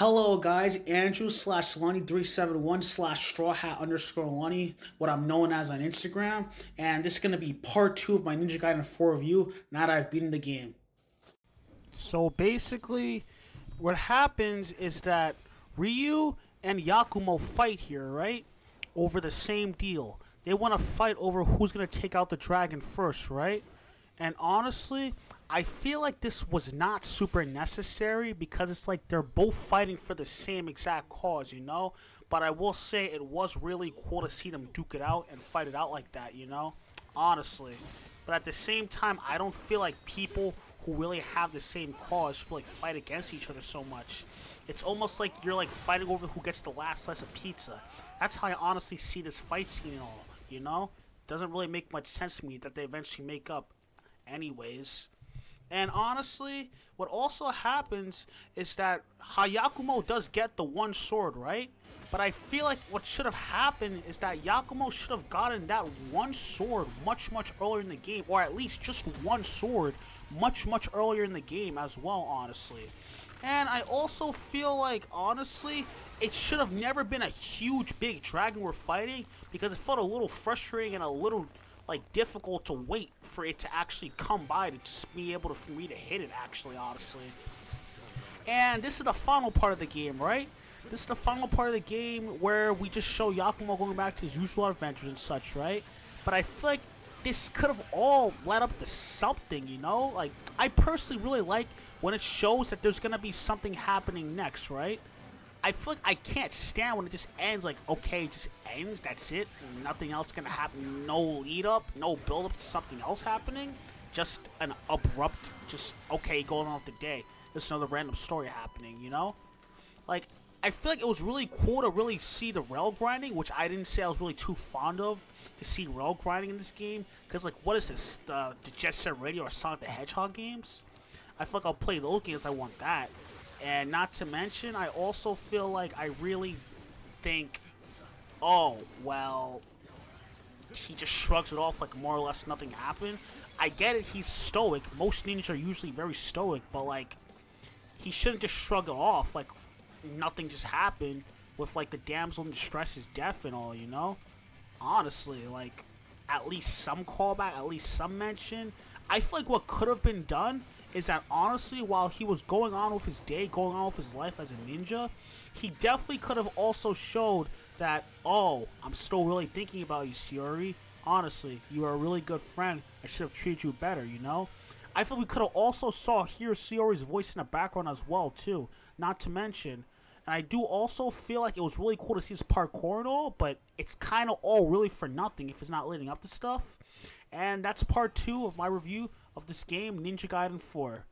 Hello guys, Andrew slash Lonnie371 slash Straw Hat underscore Lonnie, what I'm known as on Instagram, and this is going to be part 2 of my Ninja Gaiden 4 review now that I've beaten the game. So basically, what happens is that Ryu and Yakumo fight here, right? Over the same deal. They want to fight over who's going to take out the dragon first, right? And honestly, I feel like this was not super necessary because it's like they're both fighting for the same exact cause, you know? But I will say it was really cool to see them duke it out and fight it out like that, you know? Honestly. But at the same time, I don't feel like people who really have the same cause should like fight against each other so much. It's almost like you're like fighting over who gets the last slice of pizza. That's how I honestly see this fight scene and all, you know? Doesn't really make much sense to me that they eventually make up anyways. And honestly, what also happens is that Hayakumo does get the one sword, right? But I feel like what should have happened is that Yakumo should have gotten that one sword much earlier in the game, or at least just one sword much earlier in the game as well, honestly. And I also feel like, honestly, it should have never been a huge, big dragon we're fighting because it felt a little frustrating and a little like difficult to wait for it to actually come by to just be able to for me to hit it actually, honestly. And this is the final part of the game, right? This is the final part of the game where we just show Yakumo going back to his usual adventures and such, right? But I feel like this could have all led up to something, you know? Like, I personally really like when it shows that there's gonna be something happening next, right? I feel like I can't stand when it just ends like, okay, it just ends, that's it, nothing else gonna happen, no lead up, no build up to something else happening, just an abrupt, just, okay, going on with the day, just another random story happening, you know? Like, I feel like it was really cool to really see the rail grinding, which I didn't say I was really too fond of, to see rail grinding in this game, because like, what is this, the Jet Set Radio or Sonic the Hedgehog games? I feel like I'll play those games, I want that. And not to mention, I also feel like I really think, oh, well, he just shrugs it off like more or less nothing happened. I get it, he's stoic. Most ninjas are usually very stoic, but like, he shouldn't just shrug it off like nothing just happened with like the damsel in distress's death and all, you know? Honestly, like, at least some callback, at least some mention. I feel like what could have been done is that honestly, while he was going on with his day, going on with his life as a ninja, he definitely could have also showed that, oh, I'm still really thinking about you, Shiori. Honestly, you are a really good friend. I should have treated you better, you know? I feel we could have also hear Shiori's voice in the background as well, too. Not to mention, and I do also feel like it was really cool to see his parkour and all, but it's kind of all really for nothing if it's not leading up to stuff. And that's part 2 of my review of this game, Ninja Gaiden 4.